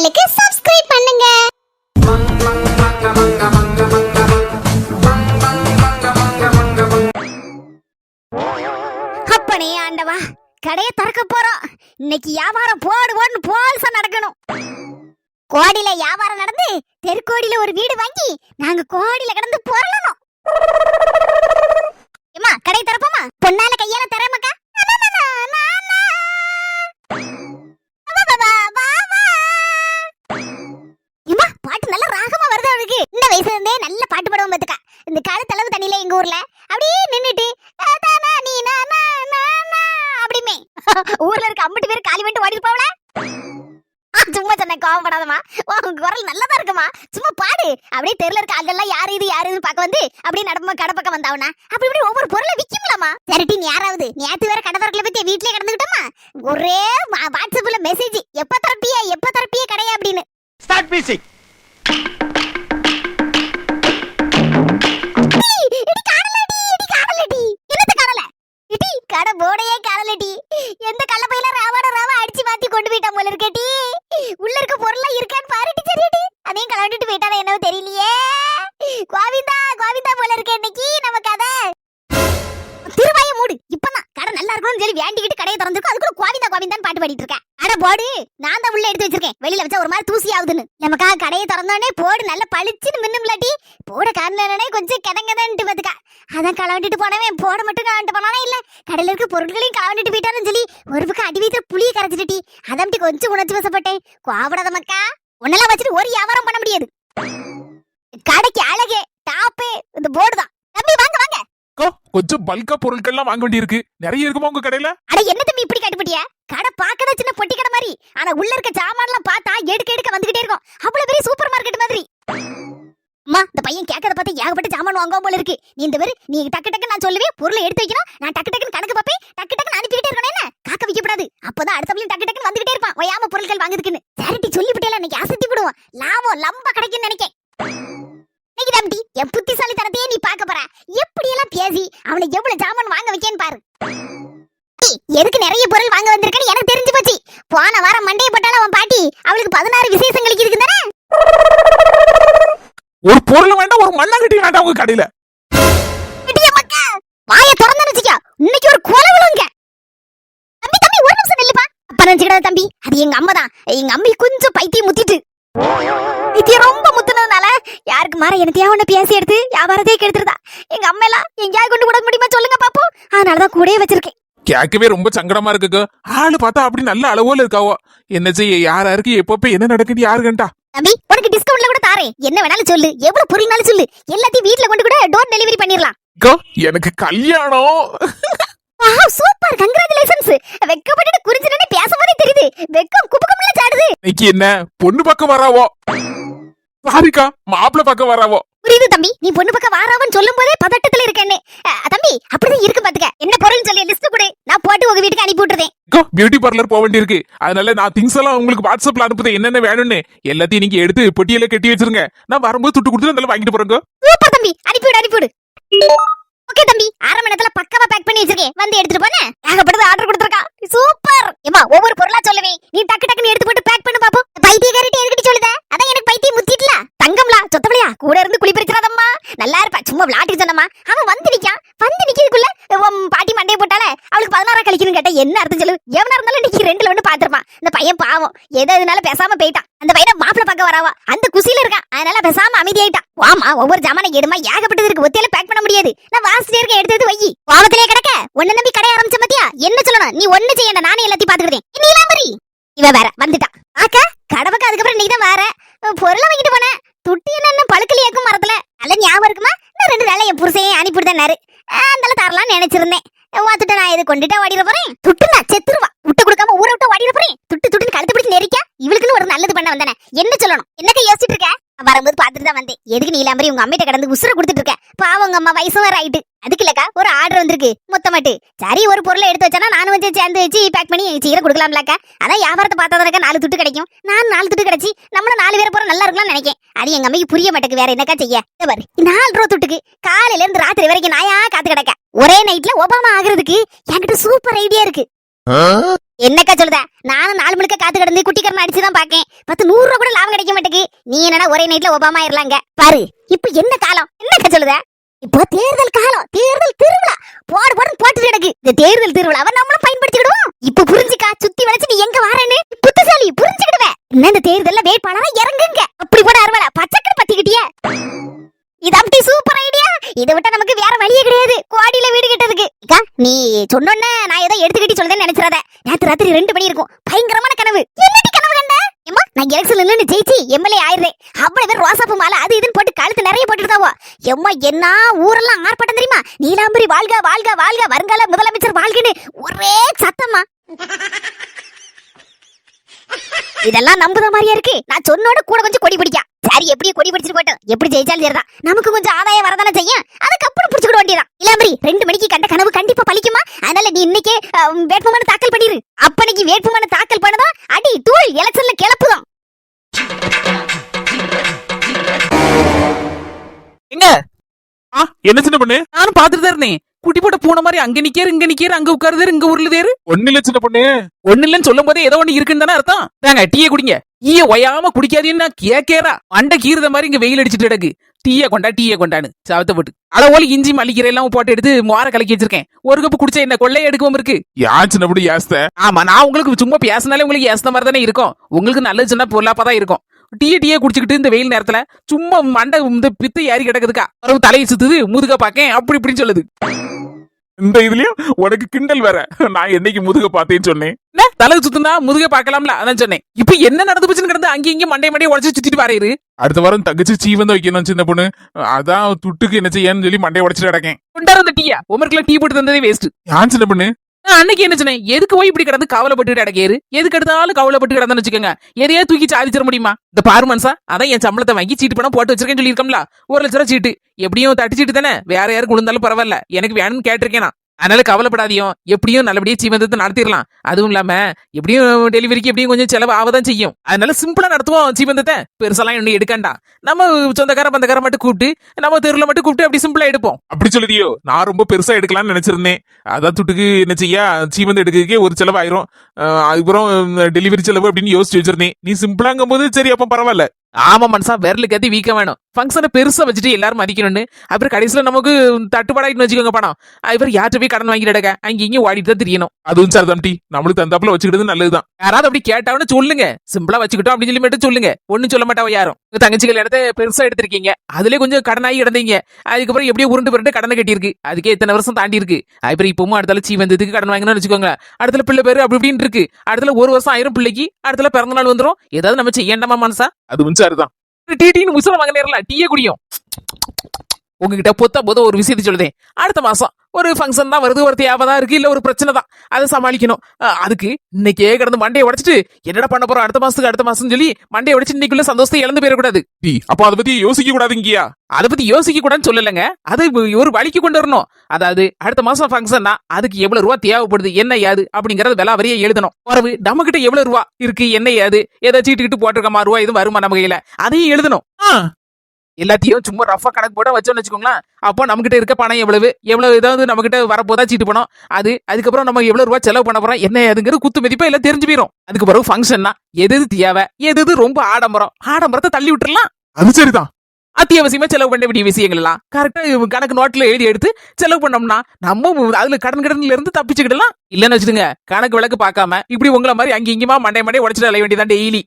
சேனலுக்கு சப்ஸ்கிரைப் பண்ணுங்க. அப்பனே ஆண்டவா, கடையை திறக்க போறோம். இன்னைக்கு வியாபாரம் போடு போல்சா நடக்கணும். கோடியில வியாபாரம் நடந்து தெருக்கோடியில ஒரு வீடு வாங்கி நாங்க கோடியில கடந்து பொறலணும். ஏமா கடை திறப்போமா? பொன்னால கையால திறமக்கா. பாட்டு நல்ல ராகமா வருது அவளுக்கு. இந்த வயசுல இருந்தே நல்ல பாட்டு பாடுவோம் பாத்துக்கா. இந்த காலத்தளவு தண்ணியில எங்க ஊர்ல அப்படியே நின்னுட்டு அப்படிமே ஊர்ல இருக்க 50 பேர் காலி பண்ணிட்டு ஓடி இருப்பாவல. சும்மா சொன்ன கோவப்படாதமா, உன் குரல் நல்லதா இருக்குமா, சும்மா பாடு. அப்படியே தெருல இருக்க ஆள்லாம் யாரு இதுன்னு பார்க்க வந்து அப்படியே நடப்ப கடை பக்கம் வந்தாவனா அப்படி இப்படி ஒவ்வொரு பொருளை விற்கும்லாமா. சரிட்டி நீ யாராவது நேத்து வேற கடை திறக்கல பத்தி வீட்லயே கிடந்துக்கிட்டோமா. ஒரே வாட்ஸ்அப்ல மெசேஜ் எப்ப தரப்பிய கடையா அப்படின்னு. Start music. கடை போடையே காணலடி. எந்த கள்ள பையில ராவா அடிச்சு மாத்தி கொண்டு போயிட்டான் போல இருக்கட்டி. உள்ள இருக்க பொருள்லாம் இருக்கான்னு பாருட்டி. சரியாடி அதையும் கலந்துட்டு போயிட்டானே என்னவோ தெரியலையே. கோவிந்தா போல இருக்க இன்னைக்கு நம்ம கதை. திருவாய மூடு. இப்பதான் கடை நல்லா இருக்கும்னு சொல்லி வேண்டிக்கிட்டு கடையை திறந்துருக்கோம். அதுக்குள்ள கோவிந்தான்னு பாட்டு பாடிட்டு இருக்கேன். அட போடு, நான் தான் உள்ள எடுத்து வச்சிருக்கேன். வெளியில வச்சா ஒரு மாதிரி தூசி ஆகுதுன்னு. நமக்காக கடையை திறந்தோடனே போடு நல்லா பளிச்சுன்னு மின்னும்லாட்டி. போட காரணே கொஞ்சம் கிடங்கதான்ட்டு பாத்துக்கா. அதான் களவண்டிட்டு போனவன் போட மட்டும் களவண்டிட்டு போனானே இல்ல. கடையில இருக்க பொருட்களையும் களவண்டிட்டு போயிட்டான்னு சொல்லி ஒரு பக்கம் அடி வீட்டுல புளிய கரைச்சிட்டு அதம்பி கொஞ்சம் உணர்ச்சி வசப்பட்டேன். கோவப்படாத மக்கா, உன்னெல்லாம் வச்சுட்டு ஒரு வியாபாரம் பண்ண முடியாது. கடைக்கு அழகே டாப்பு இந்த போர்டு தான். தம்பி வாங்க. கொஞ்சம் பல்கா பொருட்கள்லாம் வாங்க வேண்டியிருக்கு. நிறைய இருக்குமா உங்க கடையில? அட என்ன தம்பி இப்படி கட்டுப்பட்டியா? கடை பாக்கதான் சின்ன பொட்டி கடை மாதிரி, ஆனா உள்ள இருக்க சாமான்லாம் பார்த்தா எடுக்க வந்துகிட்டே இருக்கும். அவ்வளவு பெரிய சூப்பர் மார்க்கெட் மாதிரி. அம்மா, இந்த பையன் கேட்கறத பார்த்து ஏகப்பட்ட சாமான் வாங்குவோம் போல இருக்கு. நீ டக்கு நான் சொல்லுவேன், பொருளை எடுத்து வைக்கணும். நான் டக்கு கணக்கு பார்ப்பேன், டக்கு அனுப்பிக்கிட்டே இருக்கணும். என்ன காக்க வைக்கப்படாது. அப்பதான் அடுத்த டக்கு வந்துகிட்டே இருப்பான் ஒயாம பொருட்கள் வாங்குறதுக்குன்னு. சேரிட்டி சொல்லிவிட்டேல, இன்னைக்கு அசத்தி விடுவோம். லாபம் லம்ப கிடைக்குன்னு நினைக்கேன். இன்னைக்கு தம்பி என் புத்திசாலித்தனத்தையே நீ பார்க்க போற. எப்படி எல்லாம் பேசி அவனை எவ்வளவு சாமான் வாங்க வைக்கேன்னு பாரு. எதுக்கு நிறைய பொருள் வாங்க வந்திருக்கன்னு எனக்கு தெரிஞ்சு போச்சு. போன வாரம் மண்டையை போட்டால அவன் பாட்டி அவளுக்கு 16 விசேஷங்களுக்கு இருக்கு தானே. ஒரு பொருள் வேண்டாம், ஒரு மண்ணாங்கட்டி வேண்டாம் உங்க கடையில. வாய திறந்து வச்சுக்கோ, இன்னைக்கு ஒரு கொலவுலங்க. தம்பி ஒரு நிமிஷம் நில்லுப்பா. அப்ப நினைச்சுக்கிட தம்பி, அது எங்க அம்மா தான். எங்க அம்மி கொஞ்சம் பைத்தியம் முத்திட்டு ரொம்ப முத்துனதுனால யாருக்கு மாற எனக்கு ஒண்ணு பேசி எடுத்து வியாபாரத்தையே கெடுத்துருதா. எங்க அம்மா எல்லாம் எங்கேயாவது கொண்டு விட முடியுமா சொல்லுங்க பாப்போம். அதனாலதான் கூடயே வச்சிருக்கேன். கேட்கவே ரொம்ப சங்கடமா இருக்குங்க. ஆளு பார்த்தா அப்படி நல்ல அளவுல இருக்காவோ. என்ன செய்ய, யாராருக்கு எப்பப்ப என்ன நடக்குது யாரு கண்டா. தம்பி உனக்கு டிஸ்கவுண்ட்ல கூட தாரேன். என்ன வேணாலும் சொல்லு, எவ்வளவு பொருள்னாலும் சொல்லு. எல்லாத்தையும் வீட்ல கொண்டு கூட டோர் டெலிவரி பண்ணிரலாம். எனக்கு கல்யாணம். Super, congratulations. வெக்கப்பட்டு குறிஞ்சினே பேசவே தெரியுது. வெக்கம் குபுகம்ல சாடுது. இன்னைக்கு என்ன பொண்ணு பக்கம் வராவோ? சாரிக்கா, மாப்பிள்ள பக்கம் வராவோ. புரியுது தம்பி, நீ பொண்ணு பக்கம் வாராவன்னு சொல்லும் போதே பதட்டத்துல இருக்கேன்னு. தம்பி அப்படிதான் இருக்கு பாத்துக்க. என்ன பொருள்னு சொல்லி லிஸ்ட் கொடு, நான் போட்டு உங்க வீட்டுக்கு அனுப்பி விட்டுறேன். பியூட்டி பார்லர் போக வேண்டியிருக்கு. அதனால நான் திங்ஸ் எல்லாம் உங்களுக்கு வாட்ஸ்அப்ல அனுப்புதேன். என்னென்ன வேணும்னு எல்லாத்தையும் நீங்க எடுத்து பொட்டியில கட்டி வச்சிருங்க. நான் வரும்போது துட்டு கொடுத்து நல்லா வாங்கிட்டு போறேங்க. சூப்பர் தம்பி, அனுப்பிவிடு. ஓகே தம்பி, 1/2 மணி நேரத்துல பக்காவா பேக் பண்ணி வச்சிருக்கேன். வந்து எடுத்துட்டு போனே. ஏகப்பட்டது ஆர்டர் கொடுத்துருக்கா. சூப்பர். ஏமா ஒவ்வொரு பொருளா சொல்லுவேன், நீ டக்குன்னு எடுத்து போட்டு பேக் பண்ணு பாப்போம். பைத்தியக்காரிட்டி என்கிட்ட சொல்லுத. அதான் எனக்கு பைத்தியம் முத்திட்டல. தங்கம்லா சொத்தவளையா கூட இருந்து குளி பறிச்சறாதம்மா. நல்லா இருப்பா. சும்மா விளையாட்டு சொன்னம்மா. அவன் வந்து நிக்கிறதுக்குள்ள பாட்டி மண்டையை போட்டால அவளுக்கு 16 கழிக்கணும் கேட்டா என்ன அர்த்தம் சொல்லு. எவனா இருந்தாலும் இன்னைக்கு 2ல 1 பாத்துருப்பான். இந்த பையன் பாவம் எதனால பேசாம போயிட்டான். அந்த பையனை மாப்பிள்ள பார்க்க வராவா, அந்த குசியில இருக்கான். அதனால பேசாம அமைதியாயிட்டான். வாமா ஒவ்வொரு ஜாமான எடுமா, ஏகப்பட்டது இருக்கு. ஒத்தையில பேக் பண்ண முடியாது. நான் வாசிட்டே இருக்க, எடுத்து வை. பாவத்திலே கிடக்க ஒன்னு நம்பி கடை ஆரம்பிச்ச பத்தியா. என்ன சொல்லணும், நீ ஒண்ணு செய்யണ്ട, நானே எல்லாத்தையும் பாத்துக்கிட்டேன். நீலாம் வரி. இவ வேற வந்துட்டா ஆக்கா கடவுக்கு. அதுக்கப்புறம் நீ தான் வேற பொருளை வாங்கிட்டு போன. துட்டி என்ன பழுக்கலையாக்கும் மரத்துல. நல்ல ஞாபகம் இருக்குமா? நான் 2 நாளை என் புருஷன் அனுப்பிவிடுதாரு. அந்தால தரலாம்னு நினைச்சிருந்தேன். வாத்துட்டு நான் இதை கொண்டுட்டா ஓடிட போறேன். துட்டுனா செத்துருவா. விட்டு கொடுக்காம ஊரை விட்டு ஓடிட போறேன். துட்டுன்னு கழுத்து பிடிச்சி நெரிக்கா. இவளுக்குன்னு ஒரு நல்லது பண்ண வந்தானே. என்ன சொல்லணும், என்னக்க யோசிச்சுட்டு இருக்க? வரும்போது பாத்துட்டு தான் வந்தேன். எதுக்கு நீலாம்பரி உங்க அம்மிட்ட கடந்து உசுர கொடுத்துட்டு இருக்க? பாவம் உங்க அம்மா வயசும் வேற ஆயிட்டு. அதுக்கு இல்லக்கா ஒரு ஆர்டர் வந்திருக்கு மொத்தமாட்டு. சரி ஒரு பொருளை எடுத்து வச்சானா நானும் வச்சு சேர்ந்து வச்சு பேக் பண்ணி சீக்கிரம் கொடுக்கலாம்லக்கா. அதான் வியாபாரத்தை பார்த்தா 4 துட்டு கிடைக்கும். நான் 4 துட்டு கிடைச்சி நம்மளும் 4 பேர் போற நல்லா இருக்கலாம்னு நினைக்கேன். அது எங்க அம்மைக்கு புரிய மாட்டேக்கு. வேற என்னக்கா செய்ய? 4 ரூபா துட்டுக்கு காலையில இருந்து ராத்திரி வரைக்கும் நாயா காத்து கிடக்க. ஒரே நைட்ல ஒபாமா ஆகுறதுக்கு என்கிட்ட சூப்பர் ஐடியா இருக்கு. என்னக்கா சொல்லுத? நானும் நாலு மணிக்கு காத்து கிடந்து குட்டிக்கரன் அடிச்சுதான் பாக்கேன். 100 ரூபா கூட லாபம் கிடைக்க மாட்டேங்குது. நீ என்னடா ஒரே நைட்ல ஒபாமா ஆயிரலாங்க பாரு. இப்ப என்ன காலம்? என்னக்கா சொல்லுத? இப்போ தேர்தல் காலம், தேர்தல் திருவிழா. போடுன்னு போட்டு கிடக்கு. இந்த தேர்தல் திருவிழாவை நம்மளும் பயன்படுத்திக்கிடுவோம். இப்ப புரிஞ்சுக்கா, சுத்தி வளைச்சு நீ எங்க வாரேன்னு புத்திசாலி புரிஞ்சுக்கிடுவேன். என்ன இந்த தேர்தல்ல வேட்பாளரா இறங்குங்க. அப்படி கூட அறுவலை பச்சைக்கடை பத்திக்கிட்டிய. இது அப்படி சூப்பர் ஐடியா. இதை விட்டா நமக்கு வேற வழியே கிடையாது. கோடியில வீடு கட்டதுக்கு. அக்கா, நீ சொன்னோன்ன நான் ஏதோ எடுத்துக்கிட்டு சொல்றேன்னு நினைச்சிடாத. நேத்து ராத்திரி 2 மணி இருக்கும். பயங்கரமான கனவு. என்னடி கனவு கண்ட? ஏம்மா, நான் எலெக்ஷன்ல நின்னு ஜெயிச்சு எம்எல்ஏ ஆயிடுறேன். அவ்வளவு பேர் ரோசாப்பு மாலை அது இதுன்னு போட்டு கழுத்து நிறைய போட்டுட்டாவோ. எம்மா, என்ன ஊரெல்லாம் ஆர்ப்பாட்டம் தெரியுமா? நீலாம்பரி வாழ்க வாழ்க வாழ்க, வருங்கால முதலமைச்சர் வாழ்கன்னு ஒரே சத்தமா. இதெல்லாம் நம்புற மாதிரியா இருக்கு. நான் சொன்னோட கூட கொஞ்சம் கொடி பிடிக்கா. சரி, எப்படியே கொடி பிடிச்சிட்டு போட்டோம். எப்படி ஜெயிச்சாலும் சரிதான். நமக்கு கொஞ்சம் ஆதாயம் வரதானே செய்யும். அதுக்கப்புறம் பிடிச்சுக்கிட வேண்டியதான். இல்லாமரி 2 மணிக்கு கண்ட கனவு கண்டிப்பா பலிக்குமா? அதனால நீ இன்னைக்கே வேட்புமனு தாக்கல் பண்ணிரு. அப்பனைக்கு வேட்புமனு தாக்கல் பண்ணதான் அடி தூள் எலெக்ஷன்ல கிளப்புதான். எங்க என்ன சின்ன பொண்ணு? நானும் பாத்துட்டு தான் இருந்தேன். குட்டி போட்ட பூனை மாதிரி அங்க நிக்காரு இங்க நிக்காரு, அங்க உட்காருதாரு இங்க உருளுதாரு. ஒண்ணு இல்ல சின்ன பொண்ணு. ஒண்ணு இல்லன்னு சொல்லும் போதே ஏதோ ஒண்ணு இருக்குன்னு தானே அர்த்தம். தாங்க டீயை குடிங்க. டீயை ஒயாம குடிக்காதீன்னு நான் கேக்கேரா. மண்டை கீறுத மாதிரி இங்க வெயில் அடிச்சுட்டு கிடக்கு. டீயை கொண்டான்னு சாவத்த போட்டு அளவோல இஞ்சி மல்லிக்கீரை எல்லாம் போட்டு எடுத்து மோர கலக்கி வச்சிருக்கேன். ஒரு கப்பு குடிச்சா என்ன கொள்ளைய எடுக்கவும் இருக்கு. யான் சின்ன பொண்ணு யாஸ்த? ஆமா, நான் உங்களுக்கு சும்மா பேசினாலே உங்களுக்கு ஏசன மாதிரி தானே இருக்கும். உங்களுக்கு நல்லது சொன்னா பொருளாப்பதான் இருக்கும். டீயை குடிச்சுக்கிட்டு இந்த வெயில் நேரத்துல சும்மா மண்டை இந்த பித்து ஏறி கிடக்குதுக்கா. தலையை சுத்துது, முதுக பாக்கேன், அப்படி இப்படின்னு சொல்லுது. இந்த இதுலயும் உனக்கு கிண்டல் வேற. நான் என்னைக்கு முதுக பார்த்தேன்னு சொன்னேன். தலை சுத்துனா முதுக பாக்கலாம்ல, அதான் சொன்னேன். இப்ப என்ன நடந்து போச்சுன்னு கிடந்து அங்கேயும் மண்டைய உடச்சு சுத்திட்டு வரையிரு. அடுத்த வாரம் தங்கச்சி சீவந்த வைக்கணும் சின்ன பொண்ணு. அதான் துட்டுக்கு என்ன செய்யன்னு சொல்லி மண்டைய உடச்சிட்டு கிடக்கேன். கொண்டாரு அந்த டீயா. உமருக்குள்ள டீ போட்டு தந்ததே வேஸ்ட். யான் சின்ன பொண்ணு? நான் அன்னைக்கு என்ன சொன்னேன்? எதுக்கு போய் இப்படி கிடந்து கவலைப்பட்டு அடக்கேரு? எதுக்கு எடுத்தாலும் கவலைப்பட்டு கிடந்தான்னு வச்சுக்கோங்க, எதையா தூக்கி சாதிச்சிட முடியுமா? இந்த பாரு மனுஷா, அதான் என் சம்பளத்தை வாங்கி சீட்டு பணம் போட்டு வச்சிருக்கேன்னு சொல்லியிருக்கோம்ல. 1 லட்ச ரூபா சீட்டு. எப்படியும் தட்டு சீட்டு தானே, வேற யாருக்கு விழுந்தாலும் பரவாயில்ல, எனக்கு வேணும்னு கேட்டிருக்கேன் நான். அதனால கவலைப்படாதியும், எப்படியும் நல்லபடியா சீமந்தத்தை நடத்திடலாம். அதுவும் இல்லாம எப்படியும் டெலிவரிக்கு எப்படியும் கொஞ்சம் செலவு ஆவதான் செய்யும். அதனால சிம்பிளா நடத்துவோம் சீமந்தத்தை. பெருசாலாம் ஒண்ணு எடுக்காண்டா. நம்ம சொந்தக்கார பந்தக்கார மட்டும் கூப்பிட்டு, நம்ம தெருல மட்டும் கூப்பிட்டு அப்படி சிம்பிளா எடுப்போம். அப்படி சொல்லுதியோ? நான் ரொம்ப பெருசா எடுக்கலாம்னு நினைச்சிருந்தேன். அதான் துட்டுக்கு என்ன செய்ய, சீமந்தம் எடுக்கிறதுக்கே ஒரு செலவு ஆயிரும். அதுக்கப்புறம் டெலிவரி செலவு அப்படின்னு யோசிச்சு வச்சிருந்தேன். நீ சிம்பிளாங்கும் போது சரி, அப்ப பரவாயில்ல. ஆமா மனுஷா, விரலு கத்தி வீக்க வேணும். ஃபங்க்ஷனை பெருசா வச்சுட்டு எல்லாரும் மதிக்கணும்னு. அப்புறம் கடைசியில நமக்கு தட்டுப்பாடாயிட்டு வச்சுக்கோங்க பணம். அப்புறம் யார்கிட்ட போய் கடன் வாங்கிட்டு கிடக்க, அங்க இங்கேயும் ஓடிட்டு தான் தெரியணும். அதுவும் சார் தம்பி, நம்மளுக்கு தந்தாப்புல வச்சுக்கிட்டது நல்லதுதான். யாராவது அப்படி கேட்டாவன்னு சொல்லுங்க. சிம்பிளா வச்சுக்கிட்டோம் அப்படின்னு சொல்லி மட்டும் சொல்லுங்க. ஒன்னும் சொல்ல மாட்டாவ யாரும். உங்க தங்கச்சிகள் இடத்த பெருசா எடுத்திருக்கீங்க, அதுலயே கொஞ்சம் கடனாகி கிடந்தீங்க. அதுக்கப்புறம் எப்படியும் உருண்டு கடனை கட்டியிருக்கு. அதுக்கே இத்தனை வருஷம் தாண்டி இருக்கு. அப்புறம் இப்பவும் அடுத்தால சீவந்ததுக்கு கடன் வாங்கணும்னு வச்சுக்கோங்க. அடுத்த பிள்ளை பேரு அப்படி இப்படின்னு இருக்கு. அடுத்த 1 வருஷம் ஆயிரம் பிள்ளைக்கு. அடுத்த பிறந்த நாள் வந்துடும். ஏதாவது நம்ம செய்யண்டாமா மனசா? அதுவும் சார் தான். டீன்னு முசலம் வாங்க நேரல டீயே குடியும். உங்ககிட்ட போத ஒரு விஷயத்தை சொல்லுதேன். அடுத்த மாசம் ஒரு ஃபங்க்ஷன் தான் வருது, ஒரு தேவைதான் இருக்கு, இல்ல ஒரு பிரச்சனை தான், அதை சமாளிக்கணும். அதுக்கு இன்னைக்கே கிடந்து மண்டையை உடைச்சிட்டு என்னடா பண்ண போறோம் அடுத்த மாசம் சொல்லி மண்டையை உடைச்சு இன்னைக்குள்ள சந்தோஷத்தை இழந்து போயிடக்கூடாது. அப்ப அதை பத்தி யோசிக்க கூடாதுங்கயா? அதை பத்தி யோசிக்க கூடாதுன்னு சொல்லலைங்க, அது ஒரு வழிக்கு கொண்டு வரணும். அதாவது அடுத்த மாசம் ஃபங்க்ஷன்னா அதுக்கு எவ்வளவு ரூபா தேவைப்படுது, என்ன யாது அப்படிங்கறது விலை வரைய எழுதணும். வரவு நம்ம கிட்ட எவ்வளவு ரூபா இருக்கு, என்ன யாது, ஏதாச்சும் சீட்டுக்கிட்டு போட்டிருக்கமா, ரூபா எதுவும் வருமா நம்ம கையில, அதையும் எழுதணும். எல்லாத்தையும் சும்மா ரஃபா கணக்கு போட வச்சோம்னு வச்சுக்கோங்களேன். அப்போ நம்ம கிட்ட இருக்க பணம் எவ்வளவு ஏதாவது நம்ம கிட்ட வரப்போதா சீட்டு பணம், அதுக்கப்புறம் நம்ம எவ்வளவு ரூபா செலவு பண்ண போறோம், என்ன அதுங்கிற குத்து மதிப்பா எல்லாம் தெரிஞ்சு போயிடும். அதுக்கு பிறகு ஃபங்க்ஷன்னா எது தேவை, எது ரொம்ப ஆடம்பரத்தை தள்ளி விட்டுறலாம். அது சரிதான். அத்தியாவசியமா செலவு பண்ண வேண்டிய விஷயங்கள் எல்லாம் கரெக்டா கணக்கு நோட்ல எழுதி எடுத்து செலவு பண்ணோம்னா நம்ம அதுல கடன்ல இருந்து தப்பிச்சுக்கிடலாம். இல்லன்னு வச்சுடுங்க, கணக்கு விளக்கு பார்க்காம இப்படி உங்களை மாதிரி அங்க இங்கமா மண்டை உடைச்சிட்டு அலைய வேண்டியதான் டெய்லி.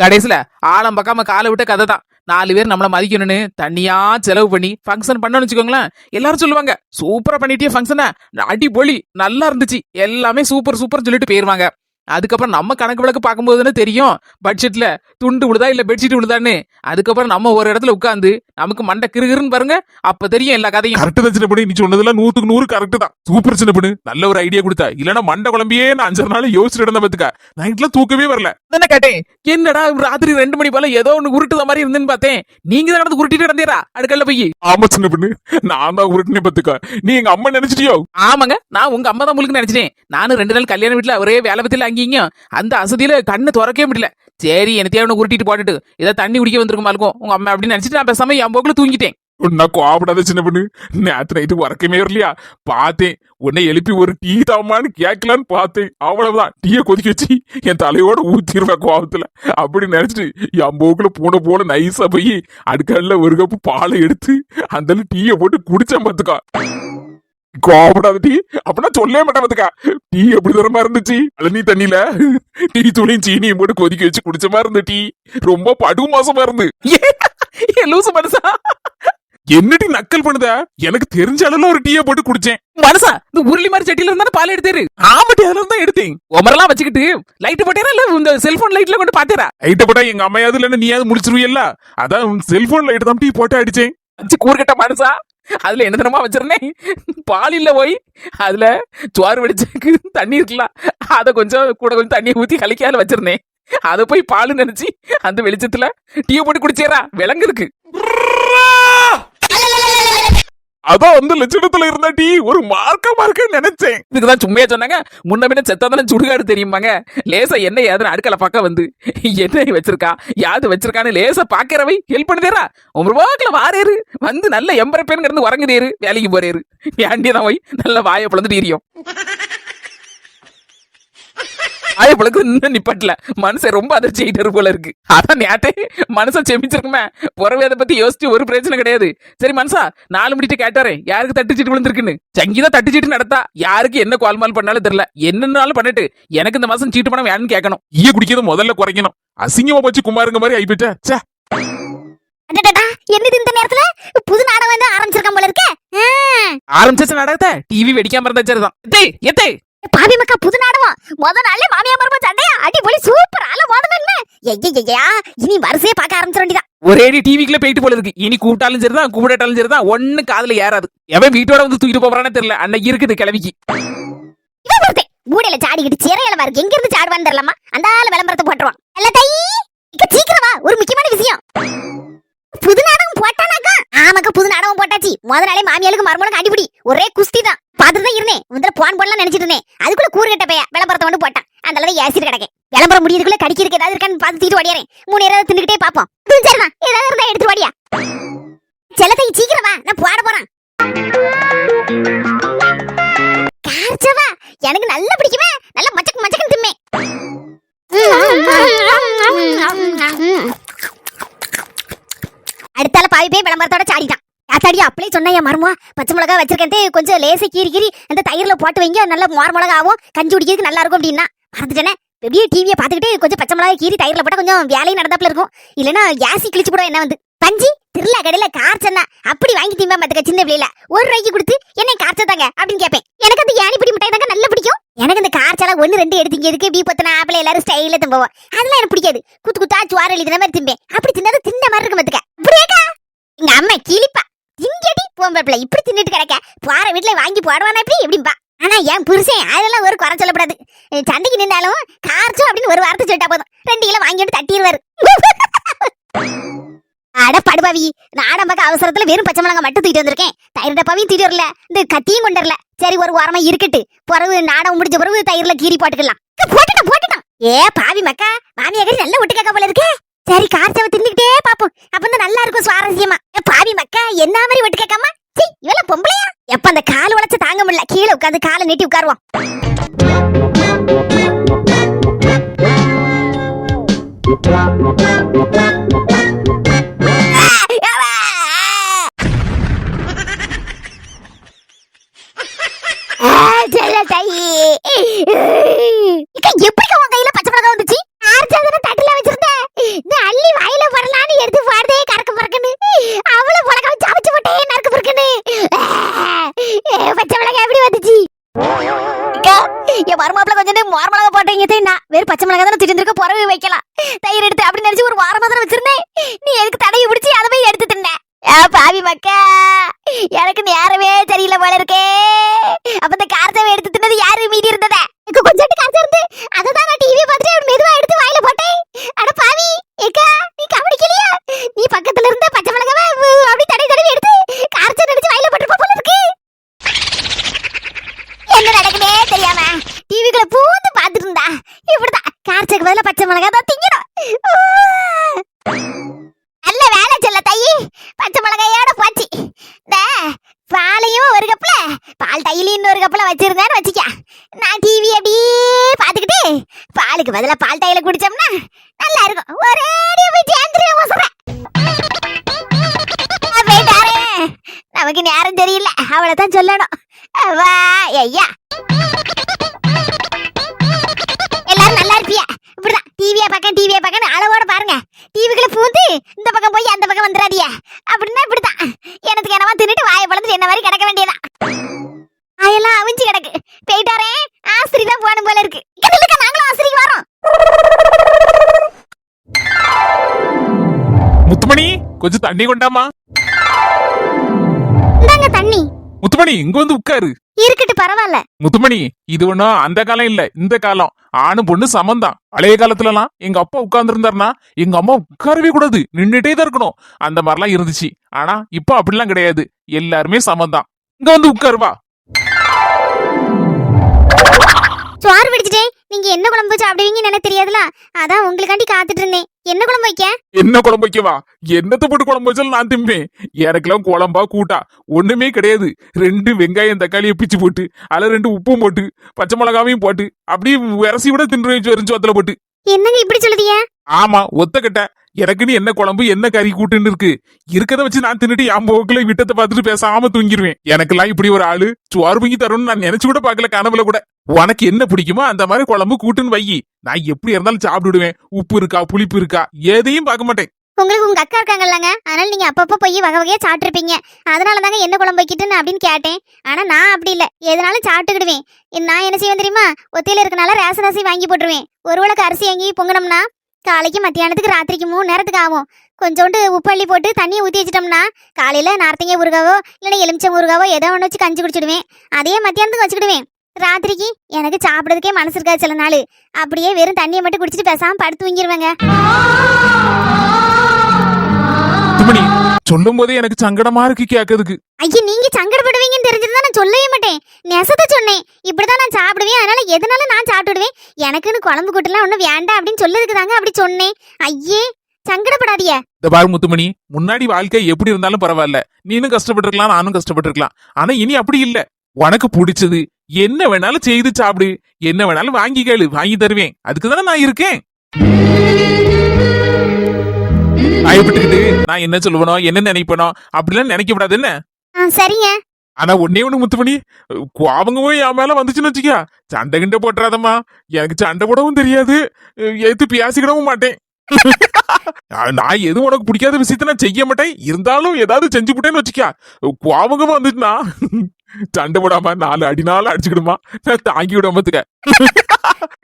கடைசியில ஆழம் பார்க்காம காலை விட்ட கதை தான். 4 பேர் நம்மள மதிக்கணும்னு தனியா செலவு பண்ணி ஃபங்க்ஷன் பண்ணணும்னு வச்சுக்கோங்களேன். எல்லாரும் சொல்லுவாங்க, சூப்பரா பண்ணிட்டே ஃபங்க்ஷனை, அடிபொலி, நல்லா இருந்துச்சு, எல்லாமே சூப்பர் சொல்லிட்டு போயிருவாங்க. அதுக்கப்புறம் நம்ம கணக்கு விளக்கு பார்க்கும்போதுன்னு தெரியும் பட்ஜெட்ல துண்டு விழுதா இல்ல பெட்ஷீட் விழுதான்னு. அதுக்கப்புறம் நம்ம ஒரு இடத்துல உட்காந்து நமக்கு மண்டை கிருகிருன்னு பாருங்க, அப்ப தெரியும் எல்லா கதையும். கரெக்ட் தான் சின்ன பண்ணி, நீ சொன்னதெல்லாம் 100க்கு 100 கரெக்ட் தான். சூப்பர் சின்ன பண்ணு, நல்ல ஒரு ஐடியா கொடுத்தா. இல்லன்னா மண்டை குழம்பியே நான் 5 நாள் யோசிச்சுட்டு இருந்த பாத்துக்க, நைட்ல தூக்கவே வரல. என்ன கேட்டேன், என்னடா ராத்திரி 2 மணி போல ஏதோ ஒண்ணு உருட்டுத மாதிரி இருந்துன்னு பார்த்தேன். நீங்க தான் நடந்து உருட்டிட்டு நடந்தீரா அடுக்கல்ல போய்? ஆமா சின்ன பண்ணு, நான் தான் உருட்டுனே பாத்துக்க. நீ எங்க அம்மா நினைச்சிட்டியோ? ஆமாங்க, நான் உங்க அம்மா தான் உங்களுக்கு நினைச்சிட்டேன். நானும் 2 நாள் கல்யாண வீட்டுல ஒரே வேலை பத்தில அங்கீங்க அந்த அசதியில கண்ணு திறக்கவே முடியல. சரி, என்ன தேவை உருட்டிட்டு போட்டுட்டு ஏதாவது தண்ணி குடிக்க வந்திருக்குமா இருக்கும் உங்க அம்மா அப்படின்னு நினைச்சிட்டு நான் பேசாம என் போக்குல தூங்கிட்டேன். உன்ன கோபப்படாத சின்ன பொண்ணு. நேத்து நைட்டு உறக்கமே வரலையா? பார்த்தேன் உன்னை எழுப்பி ஒரு டீ தாமான்னு கேட்கலான்னு பார்த்தேன். அவ்வளவுதான், டீயை கொதிக்க வச்சு என் தலையோட ஊத்திருவேன் கோபத்துல. அப்படி நினைச்சிட்டு என் போக்குல பூனை போல நைஸா போய் அடுக்கல்ல ஒரு கப்பு பாலை எடுத்து அந்த டீயை போட்டு குடிச்சேன் பாத்துக்கா. கோபப்படாத டீ அப்படின்னா சொல்லவே மாட்டேன் பாத்துக்கா. டீ எப்படி தரமா இருந்துச்சு? அழனி தண்ணியில டீ தூளையும் சீனியும் போட்டு கொதிக்க வச்சு குடிச்ச மாதிரி இருந்த டீ ரொம்ப படு மோசமா இருந்து. லூசு மனசா, என்னடி நக்கல் பண்ணுத? எனக்கு தெரிஞ்ச அளவுல ஒரு டீயை போட்டு குடிச்சேன். மனசா இந்த உருளி மாதிரி சட்டியில இருந்தா பால் எடுத்தாரு. ஆமாட்டி, அதுல தான் எடுத்தேன். உமரெல்லாம் வச்சுக்கிட்டு லைட் போட்டேரா இல்ல இந்த செல்போன் லைட்ல கொண்டு பாத்தேரா? லைட்ட போட்டா எங்க அம்மையாவது இல்லன்னு நீயாவது முடிச்சிருவியல்ல, அதான் செல்போன் லைட் தான் டீ போட்டு அடிச்சேன். வச்சு கூறுகட்ட மனசா, அதுல என்ன தினமா வச்சிருந்தேன்? பால் இல்ல போய் அதுல சோறு வடிச்சதுக்கு தண்ணி இருக்கலாம், அத கொஞ்சம் கூட கொஞ்சம் தண்ணியை ஊத்தி கலக்கியால வச்சிருந்தேன். அத போய் பால் நினைச்சு அந்த வெளிச்சத்துல டீ போட்டு குடிச்சேரா விலங்கு இருக்கு. அதான் வந்து லட்சணத்துல இருந்தா டீ ஒரு மார்க்க நினைச்சேன். இதுக்குதான் சும்மையா சொன்னாங்க, முன்ன பின்ன செத்தாதானே சுடுகாடு தெரியுமாங்க. லேசா என்ன ஏதுன்னு அடுக்கல பக்கம் வந்து என்ன வச்சிருக்கா யாது வச்சிருக்கான்னு லேசா பாக்கிறவை ஹெல்ப் பண்ணுதேரா. உங்க வாக்குல வாரேரு வந்து நல்ல எம்பரை பேருங்க இருந்து உறங்குதேரு, வேலைக்கு போறேரு. வேண்டியதான் போய் நல்ல வாயை பிளந்துட்டு எரியும். ஆயப்பளுக்கு இன்னும் நிப்பட்டல. மனுஷன் ரொம்ப அதிர்ச்சி ஆயிட்டாரு போல இருக்கு. அதான் நேட்டே மனுஷன் செமிச்சிருக்குமே. புறவே அதை பத்தி யோசிச்சு ஒரு பிரச்சனை கிடையாது. சரி மனுஷா, 4 மணிட்டு கேட்டாரே யாருக்கு தட்டுச்சீட்டு விழுந்திருக்குன்னு. சங்கீதா தட்டுச்சீட்டு நடத்தா யாருக்கு என்ன கால்மால் பண்ணாலும் தெரியல. என்னன்னாலும் பண்ணிட்டு எனக்கு இந்த மாசம் சீட்டு பணம் வேணும்னு கேட்கணும். ஈய குடிக்கிறது முதல்ல குறைக்கணும். அசிங்கமா போச்சு குமாருங்க மாதிரி ஆயிப்போச்சா. என்னது இந்த நேரத்துல புது நாடகம் வந்து ஆரம்பிச்சிருக்கான் போல இருக்கே. ஆரம்பிச்ச நாடகத்தை டிவி வெடிக்காம இருந்தா சரிதான். எத்தே பாவி மக்கா, புது நாடகம் முத நாளே மாமியா மருமக சண்டையா அடிபொலி சூப்பர். ஆள மோதல ஐயா, இனி வரிசையே பார்க்க ஆரம்பிச்சிட வேண்டியதான். ஒரேடி டிவிக்குள்ள போயிட்டு போல இருக்கு. இனி கூப்பிட்டாலும் சரிதான் கூப்பிட்டாலும் சரிதான், ஒண்ணு காதுல ஏறாது. எவன் வீட்டோட வந்து தூக்கிட்டு போறானே தெரியல. அன்னைக்கு இருக்குது கிளவிக்கு மூடையில சாடிக்கிட்டு சிறையில இருக்கு. எங்க இருந்து சாடுவான்னு தெரியலமா, அந்த ஆளு விளம்பரத்தை போட்டுருவான். அல்ல தை சீக்கிரமா, ஒரு முக்கியமான விஷயம். புது நாடகம் போட்டானாக்கா? ஆமாக்கா, புது நாடகம் போட்டாச்சு. முத நாளே மாமியாளுக்கு மருமகளுக்கு அடிபடி ஒரே குஸ்தி தான். பார்த்துட்டு தான் இருந்தேன். முதல்ல போன் போடலாம் நினைச்சிட்டு இருந்தேன். அதுக்குள்ள கூறுகட்ட பைய விளம்பரத்தை வந்து போட்டான். அந்த அளவு ஏசிட்டு கிடக்கேன். விளம்பரம் முடியதுக்குள்ள கடிக்கிறதுக்கு ஏதாவது இருக்கான்னு பார்த்து தீட்டு ஓடியாரேன். 3 நேரம் தின்னுக்கிட்டே பாப்போம். சரிதான், ஏதாவது இருந்தா எடுத்து ஓடியா. செல்லத்தை சீக்கிரமா, நான் போட போறேன். கார்ச்சவா எனக்கு நல்லா பிடிக்குமே. நல்லா மச்சக்கு மச்சக்கு திம்மே. அடுத்தால பாவி போய் விளம்பரத்தோட சாடிட்டான். யாத்தாடி அப்படியே சொன்ன என் மருமா பச்சை மிளகா வச்சிருக்கேன், கொஞ்சம் லேசை கீறி அந்த தயிர்ல போட்டு வைங்க, நல்ல மோர் மிளகா ஆகும், கஞ்சி குடிக்கிறதுக்கு நல்லா இருக்கும் அப்படின்னா மறந்துட்டேனே. பெரிய டிவியை பார்த்துக்கிட்டு கொஞ்சம் பச்சை மிளகா கீறி தயிர்ல போட்டா கொஞ்சம் வேலையும் நடந்தாப்புல இருக்கும். இல்லைன்னா யாசி கிழிச்சு போடும். என்ன வந்து பஞ்சி திருவிழா கடையில கார்ச்சன்னா அப்படி வாங்கி திம்பா பாத்துக்க. சின்ன பிள்ளைல 1 ரூபாய்க்கு கொடுத்து என்ன கார்ச்சதாங்க அப்படின்னு கேட்பேன். எனக்கு அந்த யானி பிடி மிட்டாய் தாங்க நல்லா பிடிக்கும். எனக்கு இந்த கார்ச்சால 1 2 எடுத்தீங்க எதுக்கு பீ பத்தின ஆப்பிள் எல்லாரும் ஸ்டைல திம்போம். அதெல்லாம் எனக்கு பிடிக்காது. குத்து குத்தா சுவார எழுதின மாதிரி திம்பேன். அப்படி தின்னது தின்ன மாதிரி இருக்கும் பாத்துக்க. அப்படியேக்கா எங்க அம்மா கிளிப்பா இங்கடி போம்பள இப்படி தின்னுட்டு கிடக்க போற வீட்டுல வாங்கி போடுவானா இப்படி எப்படிம்பா. ஆனா என் புருஷன் அதெல்லாம் ஒரு குறை சொல்லப்படாது. சண்டைக்கு நின்றாலும் கார்ச்சோம் அப்படின்னு ஒரு வார்த்தை சொல்லிட்டா போதும் 2 கிலோ வாங்கி வந்து தட்டிடுவாரு. அட படுபாவி, நாடம் பார்க்க அவசரத்துல வெறும் பச்சை மிளகா மட்டும் தூக்கிட்டு வந்திருக்கேன். தயிர் டப்பாவையும் தூக்கிட்டு வரல, இந்த கத்தியும் கொண்டு வரல. சரி ஒரு ஓரமா இருக்கட்டு, பிறகு நாடம் முடிஞ்ச பிறகு தயிர்ல கீறி போட்டுக்கலாம். போட்டுட்டான். ஏ பாவி மக்கா, மாமியாரி நல்ல ஒட்டு கேட்க போல இருக்கு. சரி கார்ச்சவை தின்னுக்கிட்டே பாப்போம், அப்ப வந்து நல்லா இருக்கும் சுவாரஸ்யமா. பாவி மக்கா, என்ன மாதிரி ஒட்டு கேட்காம இவள பொம்பளையா? எப்ப அந்த கால் உழைச்ச தாங்க முடியல, கீழே உட்காந்து காலை நீட்டி உட்காருவோம். எப்படி உன் கையில பச்சை மிளகா வந்துச்சு? தட்டுல வச்சிருந்தேன், அள்ளி வாயில படலான்னு எடுத்து பாடுதே கறக்கு பறக்குன்னு. அவ்வளவு மிளகா சாப்பிச்சு போட்டேன் நறுக்கு பறக்குன்னு. பச்சை மிளகா எப்படி வந்துச்சு? என் மருமாப்பிள்ள கொஞ்சம் மோர் மிளகா போட்டீங்க. வெறும் பச்சை மிளகா தானே திட்டிருக்க, புறவு வைக்கலாம் தயிர் எடுத்து அப்படின்னு நினைச்சு ஒரு வாரமா தானே வச்சிருந்தேன். நீ எதுக்கு தடையை பிடிச்சி அதை போய் எடுத்து தின்ன? பாவி மக்கா, எனக்கு நேரமே தெரியல போல இருக்கே. அப்ப இந்த கார்ச்சவை எடுத்து தின்னது யாரு மீதி இருந்ததா? கொஞ்சம் கார்ச்சா இருந்து அதான் நான் டிவி பார்த்துட்டு மெதுவா எடுத்து வாயில போட்டேன். அட பாவி ஏக்கா, நீ கவனிக்கலையா? நீ பக்கத்துல இருந்த பச்சை மிளகாவை அப்படி தடவி எடுத்து கார்ச்சா நடிச்சு வாயில போட்டுப்பா போல இருக்கு. என்ன நடக்குதே தெரியாம டிவிக்குள்ள பூந்து பாத்துட்டு இருந்தா இப்படிதான் கார்ச்சக்கு பதிலா பச்சை மிளகா தான் திங்கணும். நல்ல வேலை செல்ல தையே. பச்சை மிளகாயோட போச்சு. இந்த பாலையும் ஒரு கப்ல பால் தையில இன்னொரு கப்ல வச்சிருந்தேன்னு வச்சுக்க. நான் டிவி அப்படியே பாத்துக்கிட்டு பாலுக்கு பதிலா பால் தையில குடிச்சோம்னா நல்லா இருக்கும். ஒரே போய் சேர்ந்துருவேன் ஒசர. போயிட்டாரே, நமக்கு நேரம் தெரியல, அவளைதான் சொல்லணும். வா ஐயா, எல்லாரும் நல்லா இருப்பியா? இப்படிதான் டிவியா பார்க்க அளவோட பாருங்க. டிவிக்குள்ள பூந்து இந்த பக்கம் போய் அந்த பக்கம் வந்துடாதிய. அப்படின்னா இப்படிதான் எனக்கு என்னவா தின்னுட்டு வாயை பழந்து என்ன மாதிரி கிடக்க வேண்டியதான். வாயெல்லாம் அவிஞ்சு கிடக்கு. போயிட்டாரே, ஆஸ்திரி தான் போகணும் போல இருக்கு. நாங்களும் ஆஸ்திரிக்கு வரோம். முத்துமணி, கொஞ்சம் தண்ணி கொண்டாமா. இந்தாங்க தண்ணி. முத்துமணி, இங்க வந்து உட்காரு. இருக்கட்டு, பரவாயில்ல. முத்துமணி, இது ஒண்ணும் அந்த காலம் இல்ல, இந்த காலம். ஆணு பொண்ணு சமந்தான். பழைய காலத்துலலாம் எங்க அப்பா உட்கார்ந்து இருந்தாருன்னா எங்க அம்மா உட்காரவே கூடாது, நின்னுட்டே தான் இருக்கணும். அந்த மாதிரிலாம் இருந்துச்சு. ஆனா இப்ப அப்படிலாம் கிடையாது, எல்லாருமே சமந்தான். இங்க வந்து உட்காருவா. சோறு பிடிச்சிட்டேன். நீங்க என்ன குழம்பு சாப்பிடுவீங்கன்னு எனக்கு தெரியாதுல, அதான் உங்களுக்காண்டி காத்துட்டு இருந்தேன். என்ன குழம்பு வைக்க? என்ன குழம்பு வைக்கவா? என்னத்தை போட்டு குழம்பு வச்சாலும் நான் திம்பேன். எனக்கெல்லாம் குழம்பா கூட்டா ஒண்ணுமே கிடையாது. 2 வெங்காயம் தக்காளியை பிச்சு போட்டு, அதுல 2 உப்பும் போட்டு, பச்சை மிளகாவையும் போட்டு, அப்படியே விரசி விட தின்று வத்துல போட்டு. என்னங்க இப்படி சொல்லுதீங்க? ஆமா, ஒத்தக்கட்ட. எனக்குன்னு என்ன குழம்பு என்ன கறி கூட்டுன்னு இருக்கு. இருக்கதை வச்சு நான் தின்னுட்டு என் போக்குல விட்டத்தை பார்த்துட்டு பேசாம தூங்கிடுவேன். எனக்கெல்லாம் இப்படி ஒரு ஆளு சோறு பொங்கி தரணும்னு நான் நினைச்சு கூட பாக்கல, கனவுல கூட. உனக்கு என்ன பிடிக்குமோ அந்த மாதிரி குழம்பு கூட்டுன்னு வை. நான் எப்படி இருந்தாலும் சாப்பிடுவேன். உப்பு இருக்கா புளிப்பு இருக்கா எதையும் பார்க்க மாட்டேன். உங்களுக்கு உங்க அக்கா இருக்காங்கல்லங்க, அதனால நீங்க அப்பப்போ போய் வகை வகையா சாப்பிட்டுருப்பீங்க. அதனால தாங்க என்ன குழம்பு வைக்கிட்டுன்னு அப்படின்னு கேட்டேன். ஆனா நான் அப்படி இல்ல, எதனாலும் சாப்பிட்டுக்கிடுவேன். நான் என்ன செய்வேன் தெரியுமா? ஒத்தையில இருக்கனால ரேஷன் அரிசி வாங்கி போட்டுருவேன். ஒரு உலக அரிசி வாங்கி பொங்கணும்னா காலைக்கு மத்தியானத்துக்கு ராத்திரிக்கு 3 நேரத்துக்கு ஆகும். கொஞ்சோண்டு உப்பு அள்ளி போட்டு தண்ணியை ஊற்றி வச்சிட்டோம்னா காலையில நார்த்தங்க ஊறுகாவோ இல்லைன்னா எலுமிச்சம் ஊறுகாவோ ஏதோ ஒன்று வச்சு கஞ்சி குடிச்சிடுவேன். அதே மத்தியானத்துக்கு வச்சுக்கிடுவேன். ராத்திரிக்கு எனக்கு சாப்பிட்றதுக்கே மனசு இருக்காது சில நாள். அப்படியே வெறும் தண்ணியை மட்டும் குடிச்சிட்டு பேசாம படுத்து தூங்கிடுவேங்க. சொல்லும் போதே எனக்கு சங்கடமா இருக்கு கேட்கறதுக்கு. ஐயா, நீங்க சங்கடப்படுவீங்கன்னு தெரிஞ்சிருந்தா நான் சொல்லவே மாட்டேன். நெசத்தை சொன்னேன். இப்படிதான் நான் சாப்பிடுவேன், அதனால எதனால நான் சாப்பிட்டுடுவேன். எனக்குன்னு குழம்பு கூட்டுலாம் ஒன்றும் வேண்டாம் அப்படின்னு சொல்லதுக்கு தாங்க அப்படி சொன்னேன். ஐயே, சங்கடப்படாதீங்க. இந்த பாரு முத்துமணி, முன்னாடி வாழ்க்கை எப்படி இருந்தாலும் பரவாயில்ல. நீனும் கஷ்டப்பட்டிருக்கலாம், நானும் கஷ்டப்பட்டிருக்கலாம். ஆனா இனி அப்படி இல்ல. உனக்கு பிடிச்சது என்ன வேணாலும் செய்து சாப்பிடு, என்ன வேணாலும் வாங்கி கேளு, வாங்கி தருவேன். அதுக்கு தானே நான் இருக்கேன். பயப்பட்டுக்கிட்டு நான் என்ன சொல்லுவனோ என்ன நினைப்பனோ அப்படிலாம் நினைக்க கூடாது. என்ன சரிங்க. ஆனா ஒன்னே ஒண்ணு முத்துமணி, அவங்கவோ என் மேல வந்துச்சுன்னு வச்சுக்க, சண்டை கிண்ட போட்டுறாதம்மா. எனக்கு சண்டை போடவும் தெரியாது, எடுத்து பேசிக்கிடவும் மாட்டேன். நான் எதுவும் உனக்கு பிடிக்காத விஷயத்த நான் செய்ய மாட்டேன். இருந்தாலும் ஏதாவது செஞ்சு போட்டேன்னு வச்சுக்க, கோவங்கமா வந்துட்டுனா சண்டை போடாம 4 அடினாலும் அடிச்சுக்கிடுமா, நான் தாங்கி விடாமத்துக்க.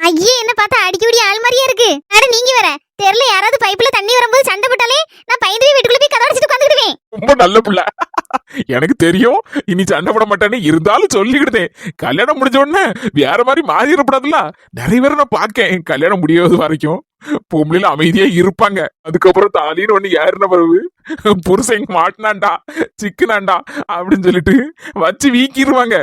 ஐயே, என்ன பார்த்தா அடிக்கடி ஆள் மாதிரியே இருக்கு. அட நீங்க வேற தெருல யாராவது பைப்ல தண்ணி வரும்போது சண்டை போட்டாலே நான் பயந்து வீட்டுக்குள்ள போய் கதவை அடிச்சிட்டு உட்கார்ந்துடுவேன். ரொம்ப நல்ல புள்ள. எனக்கு தெரியும் இனி சண்டை போட மாட்டேன்னு, இருந்தாலும் சொல்லிக்கிட்டேன். கல்யாணம் முடிஞ்ச உடனே வேற மாதிரி மாறிடக்கூடாதுல்ல. நிறைய பேரை நான் பாக்கேன், கல்யாணம் முடியாது வரைக்கும் பொம்பளையில அமைதியா இருப்பாங்க. அதுக்கப்புறம் தாலின்னு ஒண்ணு ஏறின பிறகு புருஷன் மாட்டினாண்டா சிக்குனாண்டா அப்படின்னு சொல்லிட்டு வச்சு வீக்கிடுவாங்க.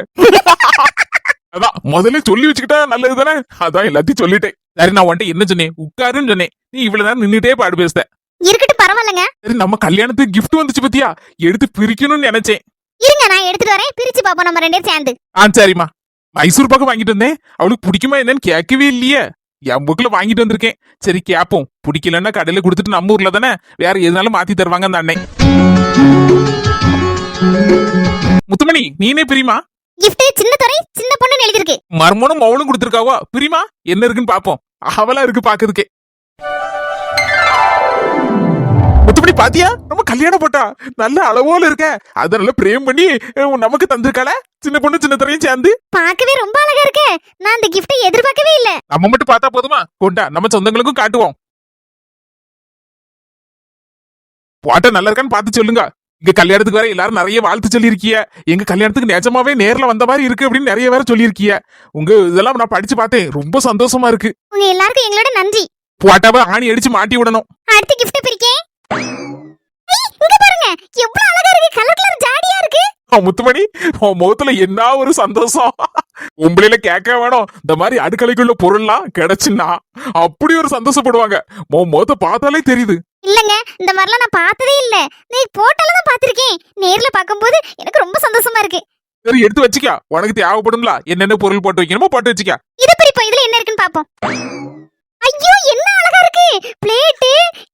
அதான் முதல்ல சொல்லி வச்சுக்கிட்டா நல்லது தானே. அதான் எல்லாத்தையும் சொல்லிட்டேன். சரி, நான் உன்ட்ட என்ன சொன்னேன்? உட்காருன்னு சொன்னேன். நீ இவ்வளவு நேரம் நின்னுட்டே பாடு பேசுத. இருக்கட்டும், பரவாயில்லங்க. சரி, நம்ம கல்யாணத்துக்கு கிஃப்ட் வந்துச்சு பத்தியா, எடுத்து பிரிக்கணும்னு நினைச்சேன். இருங்க, நான் எடுத்துட்டு வரேன். பிரிச்சு பாப்போம் நம்ம 2 பேரும் சேர்ந்து. சரிம்மா. மைசூர் பாக்கு வாங்கிட்டு வந்தேன். அவளுக்கு பிடிக்குமா என்னன்னு கேட்கவே இல்லையே. என் புக்ல வாங்கிட்டு வந்திருக்கேன். சரி கேப்போம். பிடிக்கலன்னா கடையில கொடுத்துட்டு நம்ம ஊர்ல தானே வேற எதுனாலும் மாத்தி தருவாங்க அந்த அண்ணன். முத்துமணி, நீனே பிரிமா. கிஃப்ட் சின்ன துறை சின்ன பொண்ணுன்னு எழுதிருக்கு. மர்மனும் அவளும் கொடுத்துருக்காவோ. பிரிமா, என்ன இருக்குன்னு பாப்போம். அவளா இருக்கு பாக்குறதுக்கே. முத்துமணி பாத்தியா, நம்ம கல்யாணம் போட்டா நல்ல அளவோல இருக்க. அதனால பிரேம் பண்ணி நமக்கு தந்திருக்காள சின்ன பொண்ணு சின்ன துறையும் சேர்ந்து. பார்க்கவே ரொம்ப அழகா இருக்கு. நான் அந்த கிஃப்ட்டை எதிர்பார்க்கவே இல்ல. நம்ம மட்டும் பார்த்தா போதுமா? கொண்டா, நம்ம சொந்தங்களுக்கும் காட்டுவோம். போட்டா நல்லா இருக்கான்னு பார்த்து சொல்லுங்க. இங்க கல்யாணத்துக்கு வேற எல்லாரும் நிறைய வாழ்த்து சொல்லியிருக்கிய. எங்க கல்யாணத்துக்கு நிஜமாவே நேர்ல வந்த மாதிரி இருக்கு அப்படின்னு நிறைய பேர் சொல்லியிருக்கிய. உங்க இதெல்லாம் நான் படிச்சு பார்த்தேன், ரொம்ப சந்தோஷமா இருக்கு. உங்க எல்லாருக்கும் எங்களோட நன்றி. போட்டாவை ஆணி அடிச்சு மாட்டி விடணும். அடுத்த கிஃப்ட் பிரிக்கேன். இங்க பாருங்க, எவ்வளவு அழகா இருக்கு. கலர் கலர் ஜாடியா இருக்கு. முத்துமணி, உன் முகத்துல என்ன ஒரு சந்தோஷம். உம்பளையில கேட்க வேணும். இந்த மாதிரி அடுக்கலைக்குள்ள பொருள்லாம் கிடைச்சுன்னா அப்படி ஒரு சந்தோஷப்படுவாங்க. உன் முகத்தை பார்த்தாலே தெரியுது. இல்லங்க, இந்த மாதிரிலாம் நான் பார்த்ததே இல்ல. நீ போட்டோல தான் பார்த்திருக்கேன். நேர்ல பார்க்கும்போது எனக்கு ரொம்ப சந்தோஷமா இருக்கு. சரி எடுத்து வச்சுக்க, உனக்கு தேவைப்படும்ல, என்னென்ன பொருள் போட்டு வைக்கணுமோ போட்டு வச்சுக்க. இது பிரிப்போம், இதுல என்ன இருக்குன்னு பாப்போம். ஐயோ, என்ன அழகா இருக்கு பிளேட்.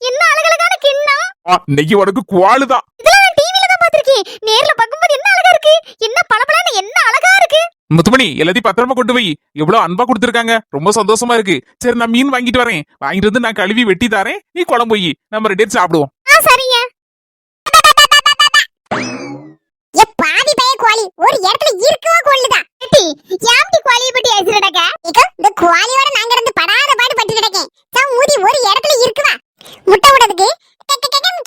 என்ன அழகழகான கிண்ணம். இன்னைக்கு உனக்கு குவாலுதான். இதெல்லாம் நான் டிவில தான் பார்த்திருக்கேன். நேர்ல பார்க்கும்போது என்ன அழகா இருக்கு. என்ன பளபளன்னு என்ன அழகா இருக்கு. முத்துமணி எல்லாத்தையும் பத்திரமா கொண்டு போய், எவ்வளவு அன்பா கொடுத்துருக்காங்க, ரொம்ப சந்தோஷமா இருக்கு. சரி நான் மீன் வாங்கிட்டு வரேன், வாங்கிட்டு வந்து நான் கழுவி வெட்டி தரேன், நீ குழம்பு போய் நம்ம 2 பேரும் சாப்பிடுவோம். சரிங்க. பாதி பைய கோழி ஒரு இடத்துல இருக்கவா கொள்ளுதா. யாம்டி கோழியை பத்தி பேசுறடக்க. இந்த கோழியோட நாங்க இருந்து படாத பாடு பட்டு கிடக்கேன். ஊதி ஒரு இடத்துல இருக்குவா. முட்டை விடுறதுக்கு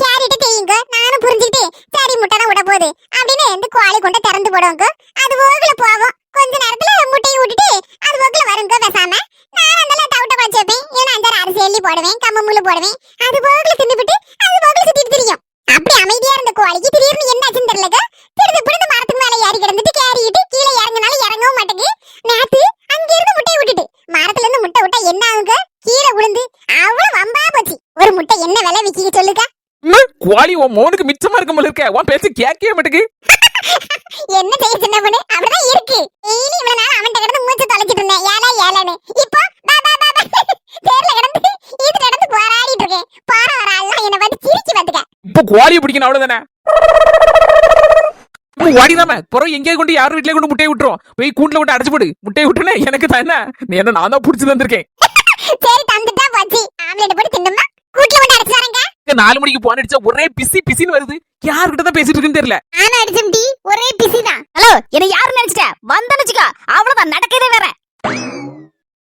கேரிட்டு தெரியுங்க. நானும் புரிஞ்சுக்கிட்டு சரி முட்டை தான் விட போகுது அப்படின்னு இந்த கோழி கொண்டு திறந்து போடுவோங்க. அது ஓகுல போவோம். கொஞ்ச நேரத்துல முட்டையை விட்டுட்டு அது ஓகுல வருங்க. பேசாம நான் அந்த டவுட்ட வச்சு வைப்பேன். ஏன்னா 5 அரிசி எள்ளி போடுவேன், கம்பு முள்ளு போடுவேன். அது ஓகுல தின்னுபிட்டு அது ஓகுல சுத்திட்டு தெரியும். அப்படி அமைதியா இருந்த கோழிக்கு திடீர்னு என்னாச்சுன்னு தெரியலங்க. திருது பிடிந்து மரத்துக்கு மேல ஏறி கிடந்துட்டு கேரிட்டு கீழே இறங்கினாலும் இறங்கவும் மாட்டேங்குது. நேத்து அங்க இருந்து முட்டையை விட்டுட்டு மரத்துல இருந்து முட்டை விட்டா என்ன ஆகுங்க? கீழே விழுந்து அவ்வளவு வம்பா போச்சு. ஒரு முட்டை என்ன விலை விக்கிக்க சொல்லுங்க. குவாலி உன் மோனுக்கு மிச்சமா இருக்க போல இருக்க. உன் பேச்சு கேட்கவே மாட்டேங்குது. என்ன செய்ய சின்ன பொண்ணு, அப்படிதான் இருக்கு. டெய்லி இவ்வளவு நாள் அவன்கிட்ட கிடந்து மூச்சு தொலைச்சிட்டு இருந்தேன். ஏழன்னு இப்போ தேர்ல கிடந்து இது கிடந்து போராடிட்டு இருக்கேன். போற வர ஆள்லாம் என்ன பார்த்து சிரிச்சு பார்த்துக்க. இப்போ குவாலியை பிடிக்கணும் அவ்வளவுதானே. ஓடிதாம புறம் எங்கே கொண்டு யார் வீட்லயே கொண்டு முட்டையை விட்டுரும். போய் கூண்டுல விட்டு அடைச்சு போடு. முட்டையை விட்டுனே எனக்கு தான் என்ன நான் தான் புடிச்சு தந்திருக்கேன். சரி தந்துட்டா போச்சு. ஆம்லெட் போட்டு தின்னுமா கூட்டுல விட்டு அடைச்சு வரேங்க. 4 மணிக்கு போன் அடிச்சா ஒரே பிசின்னு வருது. யார்கிட்ட தான் பேசிட்டு இருக்குன்னு தெரியல. நானும் அடிச்சேன் டி, ஒரே பிஸி தான். ஹலோ, என்ன யாரு நினைச்சிட்ட? வந்தனுச்சுக்கா அவ்வளவுதான், நடக்கதே வேற.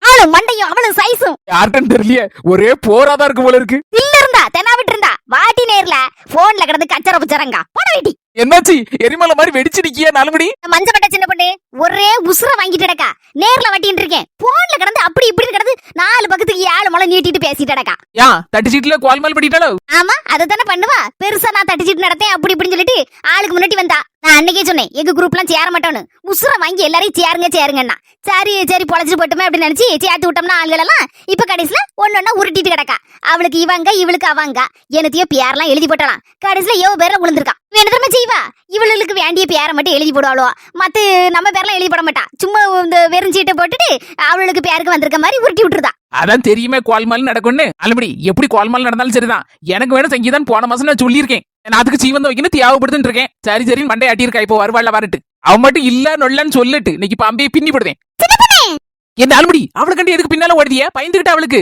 ஆளும் மண்டையும் அவளும் சைஸும் யார்கிட்டன்னு தெரியலையே. ஒரே போராதான் இருக்கு போல இருக்கு. இல்ல இருந்தா தெனாவிட்டு இருந்தா வாட்டி நேர்ல போன்ல கிடந்து கச்சர புச்சரங்க போன வேட்டி. என்னாச்சு? எரிமலை மாதிரி வெடிச்சு நிக்கியா 4 மணி? மஞ்ச பட்ட சின்ன பொண்ணு ஒரே உசுர வாங்கிட்டு கிடக்கா. நேர்ல வட்டின்னு இருக்கேன். போன்ல கிடந்து அப்படி இப்படி கிடந்து 4 பக்கத்துக்கு 7 முளை நீட்டிட்டு பேசிட்டு கிடக்கா. யா தட்டி சீட்ல கோல் மேல் படிட்டாலோ? ஆமா, அதுதானே பண்ணுவா. பெருசா நான் தட்டி சீட்டு நடத்தேன் அப்படி இப்படின்னு சொல்லிட்டு ஆளுக்கு முன்னாடி வந்தா. நான் அன்னைக்கே சொன்னேன் எங்க குரூப்லாம் சேர மாட்டோன்னு. உசுர வாங்கி எல்லாரையும் சேருங்கன்னா சரி பொழைச்சிட்டு போட்டுமே அப்படின்னு நினைச்சு சேர்த்து விட்டோம்னா ஆளுகள் எல்லாம் இப்ப கடைசியில ஒன்னொன்னா உருட்டிட்டு கிடக்கா. அவளுக்கு இவங்க இவளுக்கு அவங்க என்னத்தையோ பேரெல்லாம் எழுதி போட்டலாம். கடைசியில எவ பேர்ல விழுந்திருக்கா. என்ன தெரியுமா செய்வா? இவளுக்கு வேண்டிய பேரை மட்டும் எழுதி போடுவாளோ, மத்த நம்ம பேர்லாம் எழுதி போட மாட்டா. சும்மா இந்த வெறும் சீட்டை போட்டுட்டு அவளுக்கு பேருக்கு வந்திருக்க மாதிரி உருட்டி விட்டுருதா. அதான் தெரியுமே கோல்மால் நடக்கும்னு. அல்படி எப்படி கோல்மால் நடந்தாலும் சரிதான். எனக்கு வேணும் சங்கீதான் போன மாசம் நான் சொல்லியிருக்கேன். நான் அதுக்கு சீவந்த வைக்கணும் தேவைப்படுதுன்னு இருக்கேன். சரி மண்டை ஆட்டியிருக்கா. இப்போ வருவாள்ல வரட்டு. அவன் மட்டும் இல்ல நொல்லன்னு சொல்லிட்டு இன்னைக்கு பாம்பே பின்னி போடுவேன். என்ன அல்படி அவளுக்கு எதுக்கு பின்னால ஓடுதிய? பயந்துகிட்ட அவளுக்கு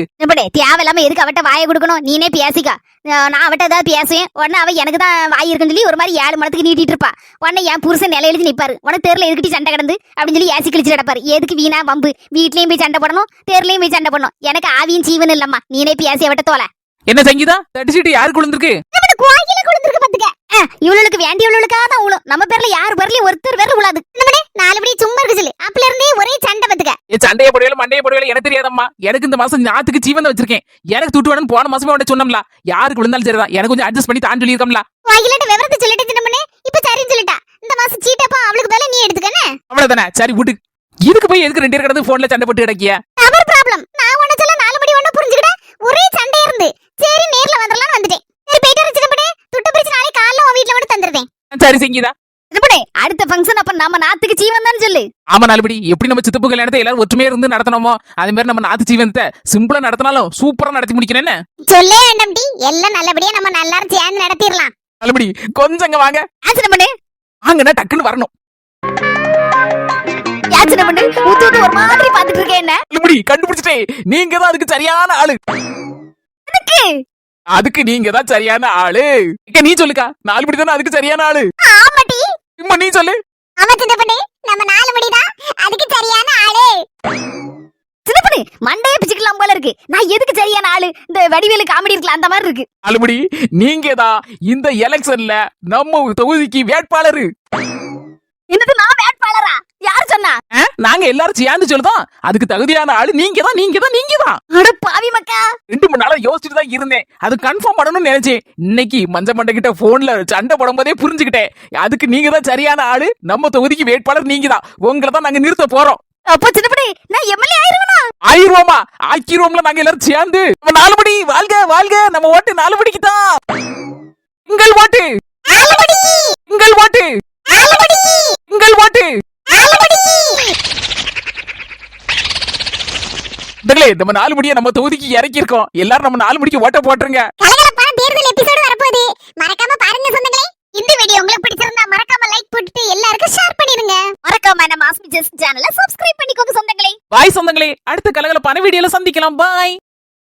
தேவையில்லாம எதுக்கு அவட்ட வாயை கொடுக்கணும்? நீனே பேசிக்கா. நான் அவட்ட ஏதாவது பேசுவேன் உடனே அவ எனக்கு தான் வாய் இருக்குன்னு சொல்லி ஒரு மாதிரி 7 மணத்துக்கு நீட்டிட்டு இருப்பா. உடனே என் புருஷன் நிலை எழுதி நிப்பாரு. உனக்கு தேர்ல எதுக்கிட்டு சண்டை கிடந்து அப்படின்னு சொல்லி ஏசி கிழிச்சு கிடப்பாரு. எதுக்கு வீணா வம்பு? வீட்லயும் போய் சண்டை போடணும், தேர்லயும் போய் சண்டை போடணும். எனக்கு ஆவியும் ஜீவன் இல்லம்மா. நீனே பேசி அவட்ட தோல. என்ன சங்கீதா தடிச்சிட்டு யாரு குளிர்ந்திருக்கு? கோயில குளிர்ந்திருக்கு பாத்துக்க. இவளுக்கு வேண்டியவளுக்காக தான் உளும். நம்ம பேர்ல யார் பேர்லயும் ஒருத்தர் பேர்ல உழாது. 4 மணி சும்மா இருக்கு சொல்லு. அப்பல இருந்தே ஒரே சண்டை பாத்துக்க. சண்டையை போடுவேல மண்டையை போடுவேல எனக்கு தெரியாதம்மா. எனக்கு இந்த மாசம் நாத்துக்கு ஜீவன் வச்சிருக்கேன். எனக்கு துட்டு வேணும்னு போன மாசமே உன்கிட்ட சொன்னோம்ல. யாருக்கு விழுந்தாலும் சரிதான். எனக்கு கொஞ்சம் அட்ஜஸ்ட் பண்ணி தான் சொல்லியிருக்கோம்ல. வாயிலட்ட விவரத்தை சொல்லிட்டு சின்ன பண்ணே இப்ப சரின்னு சொல்லிட்டா. இந்த மாசம் சீட்டப்பா அவளுக்கு பதிலா நீ எடுத்துக்கனே. அவ்வளவுதானே. சரி விடு. இதுக்கு போய் எதுக்கு 2 பேர் கிடந்து போன்ல சண்டை போட்டு கிடக்கிய? அவர் ப்ராப்ளம். நான் உன்ன சொல்ல 4 மணி ஒண்ணு புரிஞ்சுக்கிட்ட. ஒரே சண்டை இருந்து சரி நேர்ல வந்துடலாம்னு வந்துட்டேன். சரி போயிட்டு வர சின்ன பண்ணே. துட்டு பிரிச்சு நாளை காலைல உன் வீட்ல வந்து தந்துறேன். சரி சங்கீதா. சின்னப்படே அடுத்த ஃபங்க்ஷன் அப்ப நம்ம நாத்துக்கு ஜீவன் தான் சொல்லு. ஆமா நாலுபடி எப்படி நம்ம சித்தப்பு கல்யாணத்தை எல்லாரும் ஒற்றுமையா இருந்து நடத்தணுமோ அதே மாதிரி நம்ம நாத்து ஜீவனத்தை சிம்பிளா நடத்தினாலும் சூப்பரா நடத்தி முடிக்கணும். என்ன சொல்லே வேண்டாம் டி, எல்லாம் நல்லபடியா நம்ம எல்லாரும் சேர்ந்து நடத்திடலாம். நாலுபடி கொஞ்சங்க வாங்க. சின்னப்படே வாங்கன்னா டக்குன்னு வரணும். சின்னப்படே ஊத்து ஒரு மாதிரி பாத்துட்டு இருக்கேன். என்ன நாலுபடி கண்டுபிடிச்சிட்டே. நீங்க தான் அதுக்கு சரியான ஆளு. அதுக்கு நீங்க தான் சரியான ஆளு. நீ சொல்லுக்கா. நாலுபடி தானே அதுக்கு சரியான ஆளு. ஆமாடி. இம்மா நீ சொல்லு. ஆமா சின்னப்படே நம்ம 4 மணி தான் அதுக்கு சரியான ஆளு. சின்னப்படே மண்டையே பிச்சுக்கலாம் போல இருக்கு. நான் எதுக்கு சரியான ஆளு? இந்த வடிவேலு காமெடி இருக்குல அந்த மாதிரி இருக்கு. நாலுபடி நீங்க தான் இந்த எலெக்ஷன்ல நம்ம தொகுதிக்கு வேட்பாளரு. என்னது நான் வேட்பாளரா? யார் சொன்னா? நாங்க எல்லாரும் சேர்ந்து சொல்லுதோம். அதுக்கு தகுதியான ஆளு நீங்க தான். அட பாவி மக்கா. 2-3 நாளா யோசிச்சுட்டு தான் இருந்தேன். அது கன்ஃபார்ம் பண்ணணும்னு நினைச்சேன். இன்னைக்கு மஞ்ச மண்டை கிட்ட போன்ல சண்டை போடும்போதே புரிஞ்சுக்கிட்டேன். அதுக்கு நீங்க தான் சரியான ஆளு. நம்ம தொகுதிக்கு வேட்பாளர் நீங்க தான். உங்களை தான் நாங்க நிறுத்த போறோம். அப்போ சின்ன பொண்ணு நான் எம்எல்ஏ ஆயிருவேனா? ஆயிரூவாமா ஆக்கிருவோம்ல நாங்க எல்லாரும் சேர்ந்து. நம்ம 4 மணி வாழ்க வாழ்க, நம்ம ஓட்டு 4 மணிக்கு தான். உங்கள் ஓட்டு, உங்கள் ஓட்டு, உங்கள் ஓட்டு. நண்பர்களே, நம்ம 4 மணியை நம்ம தொகுதிக்கு இறக்கி இருக்கோம். எல்லாரும் நம்ம 4 மணிக்கு ஓட்ட போட்டுருங்க. கலகலப்பான தேர்தல் எபிசோடு வரப்போகுது. மறக்காம பாருங்க சொந்தங்களே. இந்த வீடியோ உங்களுக்கு பிடிச்சிருந்தா மறக்காம லைக் போட்டுட்டு எல்லாருக்கும் ஷேர் பண்ணிருங்க. மறக்காம நம்ம ஆஸ்மிஜஸ் சேனலை சப்ஸ்கிரைப் பண்ணிக்கோங்க சொந்தங்களே. பாய் சொந்தங்களே, அடுத்த கலகலப்பான வீடியோல சந்திக்கலாம். பாய்.